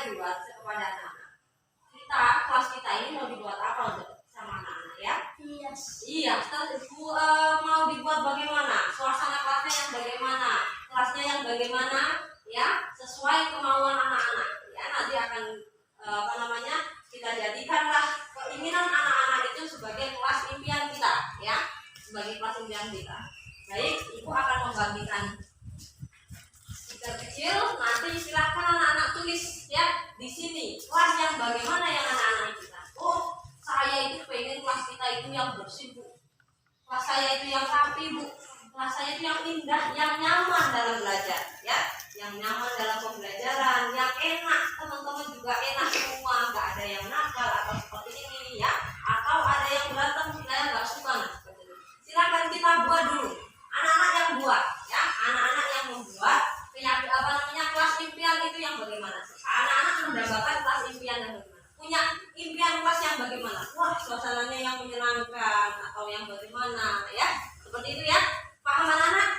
dibuat kepada anak-anak. Kelas kita ini mau dibuat apa untuk sama anak-anak ya? Iya, mau dibuat bagaimana? Suasana kelasnya yang bagaimana? Kelasnya yang bagaimana? Ya, sesuai kemauan anak-anak. Ya, nanti akan kita jadikanlah keinginan anak-anak itu sebagai kelas impian kita, ya, sebagai kelas impian kita. Baik, ibu akan membagikan stiker kecil. Nanti silakan anak-anak tulis ya di sini kelas yang bagaimana yang anak-anak kita. Oh, saya itu pengen kelas kita itu yang bersih, Bu. Kelas saya itu yang rapi, Bu. Kelas saya itu yang indah, yang nyaman dalam belajar, ya, yang nyaman dalam pembelajaran, yang enak, teman-teman juga enak semua, nggak ada yang nakal atau seperti ini, ya, atau ada yang berantem, saya nggak suka, nah, seperti itu. Silakan kita buat dulu, anak-anak yang buat, ya, anak-anak yang membuat kelas impian itu yang bagaimana? Anak-anak mendapatkan kelas impian yang bagaimana? Punya impian kelas yang bagaimana? Wah, suasananya yang menyenangkan atau yang bagaimana, ya, seperti itu ya. Paham anak-anak?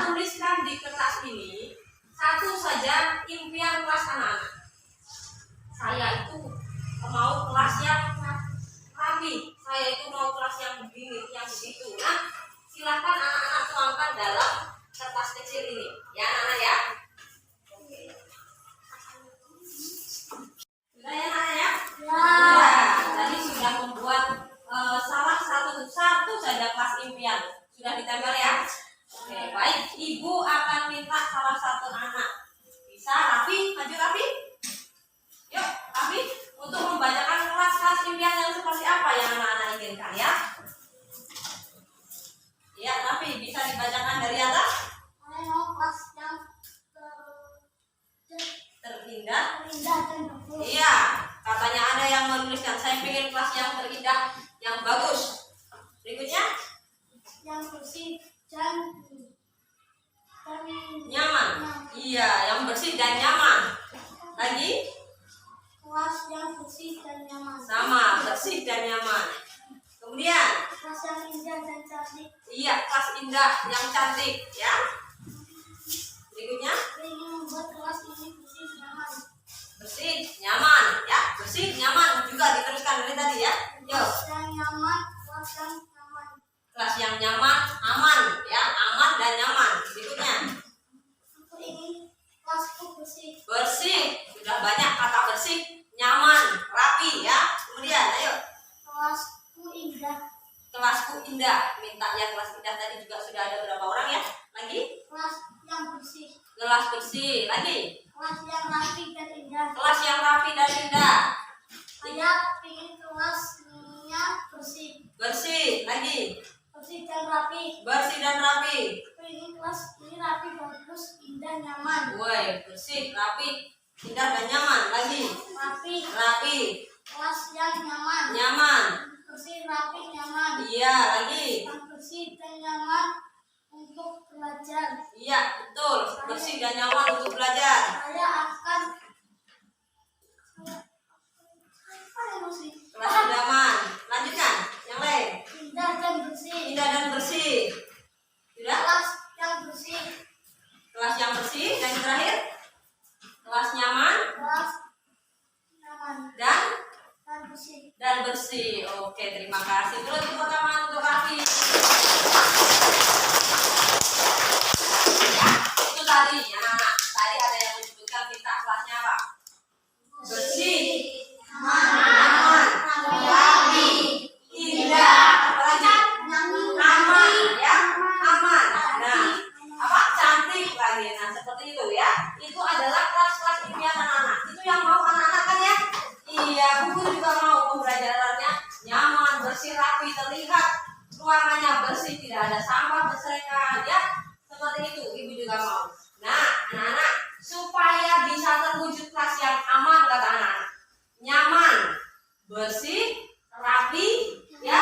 Tuliskan di kertas ini satu saja impian kelas anak-anak. Saya itu mau kelas yang rapi, saya itu mau kelas yang begini, yang begitu. Nah, silakan anak-anak tuangkan dalam kertas kecil ini, ya anak-anak ya. Sudah ya anak-anak ya? Ya. Tadi sudah membuat salah satu saja kelas impian. Sudah ditempel ya? Oke, baik. Ibu akan minta salah satu anak. Bisa Rafi? Maju Rafi. Yuk, Rafi, untuk membacakan kelas-kelas impian yang seperti apa yang anak-anak inginkan ya? Ya, Rafi, bisa dibacakan dari atas? Saya mau kelas yang terindah dan bagus. Iya, katanya ada yang menuliskan saya ingin kelas yang terindah, yang bagus. Berikutnya, yang bersih dan nyaman. Iya, yang bersih dan nyaman. Lagi? kelas yang bersih dan nyaman. Sama, bersih dan nyaman. Kemudian, Kelas yang indah dan cantik. iya, kelas indah yang cantik, ya. Berikutnya, Saya ingin membuat kelas ini bersih nyaman. bersih, nyaman, ya. Bersih, nyaman juga diteruskan dari tadi ya. Yuk. Kelas yang nyaman, kelas yang nyaman. Kelas yang nyaman, aman, ya, aman dan nyaman. Berikutnya, Aku ingin kelasku bersih. bersih, sudah banyak kata bersih, nyaman, rapi, ya. Kemudian, ayo, Kelasku indah. kelasku indah. Minta yang kelas indah tadi juga sudah ada berapa orang ya? Lagi, Kelas yang bersih. kelas bersih. Lagi, Kelas yang rapi dan indah. kelas yang rapi dan indah. Saya ingin kelasnya bersih. Bersih. Lagi, Bersih dan rapi. bersih dan rapi. Aku ingin kelas ini rapi, bagus, indah, nyaman. Woi, bersih, rapi, indah dan nyaman. Lagi, Rapi. rapi, Kelas yang nyaman. nyaman. Bersih, rapi, nyaman. Iya, lagi. Yang bersih dan nyaman untuk belajar. Iya, betul. Bersih dan nyaman untuk belajar. Saya akan bersih. Kelas nyaman. Lanjutkan. Yang lain. Indah dan bersih. Indah dan bersih. Sudah? Kelas yang bersih. Kelas yang bersih. Dan yang terakhir, kelas nyaman Kelas nyaman dan bersih. bersih. Oke, terima kasih. Terus tepuk tangan untuk Rafi. Ya, itu tadi anak-anak. Tadi ada yang menyebutkan kita kelasnya apa? Bersih, nyaman, rapi, indah, apalagi? Aman, ya, aman. Nah, apa? Cantik lagi. Nah, seperti itu ya. Itu adalah kelas-kelas impian anak-anak. Itu yang mau anak-anak kan ya? Iya, buku juga mau pembelajarannya nyaman, bersih, rapi, terlihat ruangannya bersih, tidak ada sampah berserakan ya. Seperti itu, ibu juga mau. Nah, anak-anak, supaya bisa terwujud kelas yang aman kata anak-anak, nyaman, bersih, rapi, ya,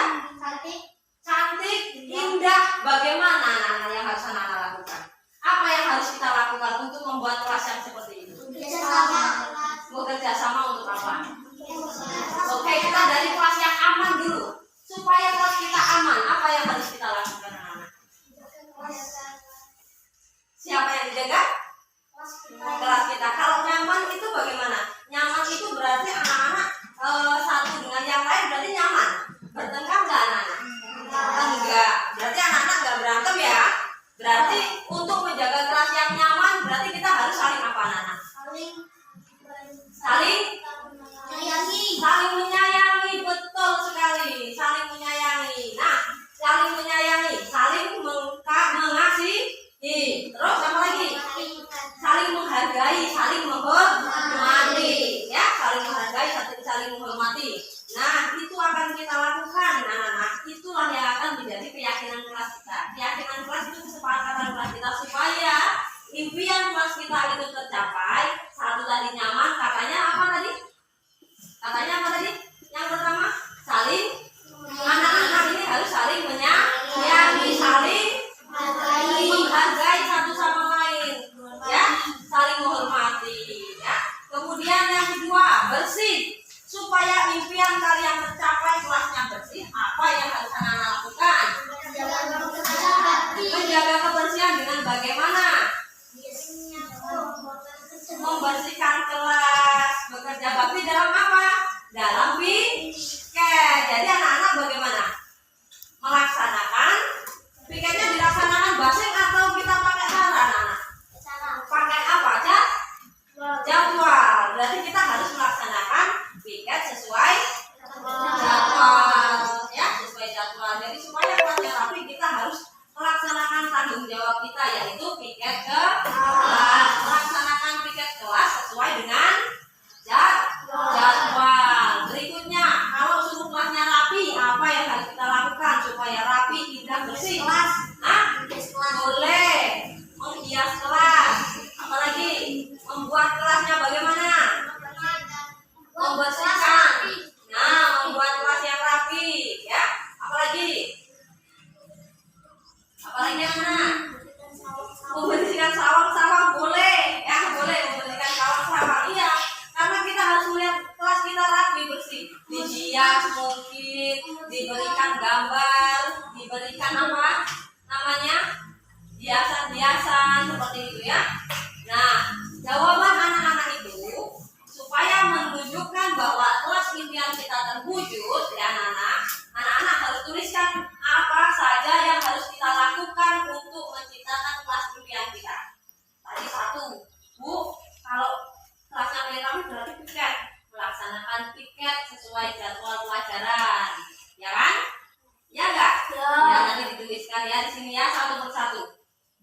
cantik, indah. Bagaimana anak-anak yang harus anak-anak lakukan? Apa yang harus kita lakukan untuk membuat kelas yang seperti itu? Bekerja sama untuk apa? Oke, kita dari kelas yang aman dulu. Supaya kelas kita aman, apa yang harus kita lakukan anak-anak? Siapa yang dijaga? Kelas kita. Kalau nyaman itu saling nyaman, katanya apa tadi? Katanya apa tadi? Yang pertama, saling anak-anak ini harus saling menyayangi, saling menghargai satu sama lain, ya, saling menghormati, ya. Kemudian yang kedua, bersih. Supaya impian kalian tercapai, kelasnya bersih, apa yang harus anak-anak lakukan? Menjaga kebersihan dengan bagaimana? Membersihkan kelas, bekerja bakti dalam apa? Dalam piket. Jadi anak-anak bagaimana? Melaksanakan piketnya, dilaksanakan basing atau kita pakai cara anak-anak? Pakai apa aja? Jadwal. Berarti kita harus melaksanakan piket sesuai jadwal, ya, sesuai jadwal. Jadi supaya kelasnya rapi, kita harus melaksanakan tanggung jawab kita, yaitu piket ke kelas. Melaksanakan piket kelas sesuai dengan jadwal. Berikutnya, kalau suruh kelasnya rapi, apa yang harus kita lakukan supaya rapi, indah, bersih? Boleh menghias kelas. Apalagi membuat kelasnya bagaimana? Membersihkan. Nah, membuat kelas yang rapi, ya. Apalagi yang mana? Membersihkan sawang-sawang, boleh, ya, boleh membersihkan sawang-sawang, iya. Karena kita harus melihat kelas kita rapi, bersih, dihias mungkin, diberikan gambar, diberikan apa namanya, hiasan-hiasan seperti itu, ya. Nah, jawaban anak-anak itu supaya menunjukkan bahwa kelas impian kita terwujud, ya anak-anak harus tuliskan apa saja yang harus kita lakukan untuk menciptakan kelas impian kita. Tadi satu, Bu, kalau kelasnya kami berarti piket, melaksanakan piket sesuai jadwal pelajaran, ya kan? Ya enggak? Ya, nanti dituliskan ya di sini ya, satu persatu.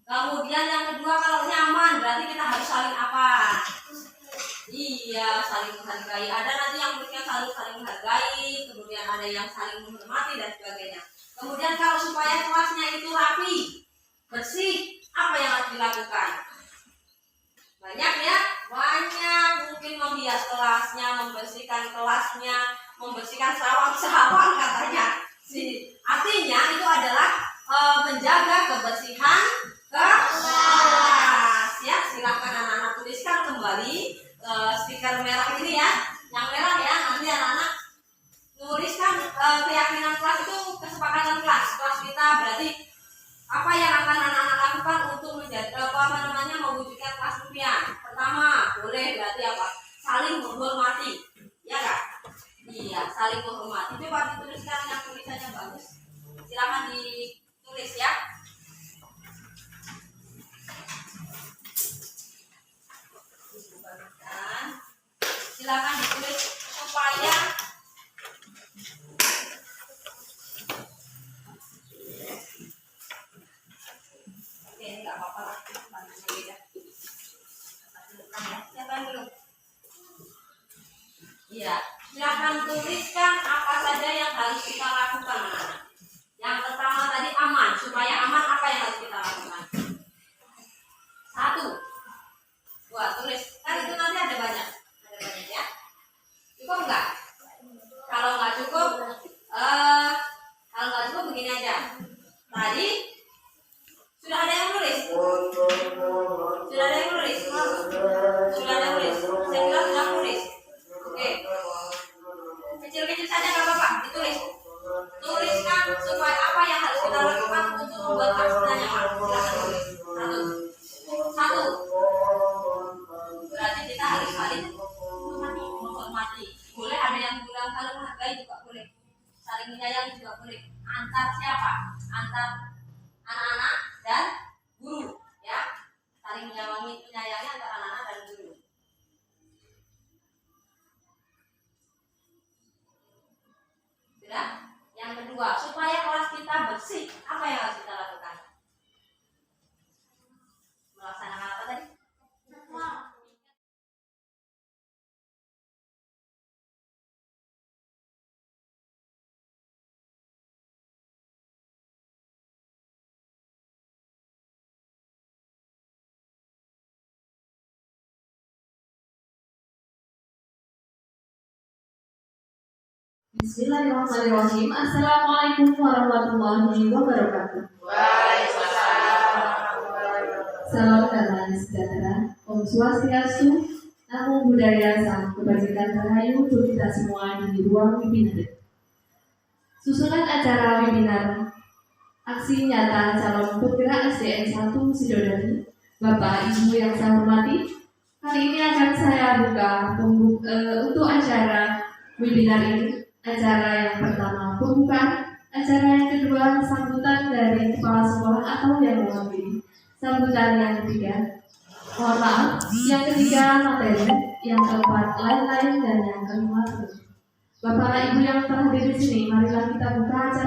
Kemudian yang kedua, kalau nyaman berarti kita harus saling apa? Iya, saling menghargai. Ada nanti yang berikutnya saling menghargai, kemudian ada yang saling menghormati dan sebagainya. Kemudian kalau supaya kelasnya itu rapi, bersih, apa yang harus dilakukan? Banyak ya, banyak. Mungkin menghias kelasnya, membersihkan kelasnya, membersihkan sawang-sawang katanya. Artinya itu adalah menjaga kebersihan kelas, ya. Silakan anak-anak tuliskan kembali stiker merah ini ya, yang merah ya. Nanti anak-anak tuliskan keyakinan kelas itu, kesepakatan kelas kita, berarti apa yang akan anak-anak lakukan untuk menjadi mewujudkan kelas impian. Pertama, boleh berarti apa? Saling menghormati, ya kan? Iya, saling menghormati. Coba dituliskan yang tulisannya bagus. Silakan ditulis ya. Silakan ditulis supaya oke, nggak apa-apa lah. Siapa yang belum? Iya, silakan tuliskan apa saja yang harus kita lakukan, anak-anak. Yang pertama tadi aman. Supaya aman, apa yang harus kita lakukan? Satu, dua, tulis. Kan itu nanti ada banyak ya. Cukup nggak? Kalau nggak cukup, begini aja. Tadi sudah ada yang nulis? Sudah ada yang nulis? Sudah ada yang nulis? Saya bilang sudah nulis. Oke. Kecil-kecil saja nggak apa-apa, ditulis. Tuliskan supaya apa yang harus kita lakukan untuk membuat kelas kita nyaman. Silakan tulis. Satu. Berarti kita harus saling menghormati. Boleh ada yang bilang saling menghargai juga boleh. Saling menyayangi juga boleh. Antar siapa? Antar anak-anak dan guru, ya. Saling menyayangi antar anak-anak dan guru. Sudah? Yang kedua, supaya kelas kita bersih, apa yang harus kita lakukan? Melaksanakan apa tadi? Bismillahirrahmanirrahim. Assalamualaikum warahmatullahi wabarakatuh. Salam damai sejahtera, Om Swastiastu, Namo Buddhaya, Salam Kebajikan Rahayu untuk kita semua di ruang webinar. Susunan acara webinar aksi nyata calon putra SDN 1 Sidodadi, Bapak Ibu yang saya hormati, kali ini akan saya buka untuk acara webinar ini. Acara yang pertama pembukaan, acara yang kedua sambutan dari kepala sekolah atau yang mewakili, sambutan yang ketiga mohon maaf, yang ketiga materi, yang keempat lain-lain, dan yang kelima Bapak Ibu yang telah hadir di sini, marilah kita buka acara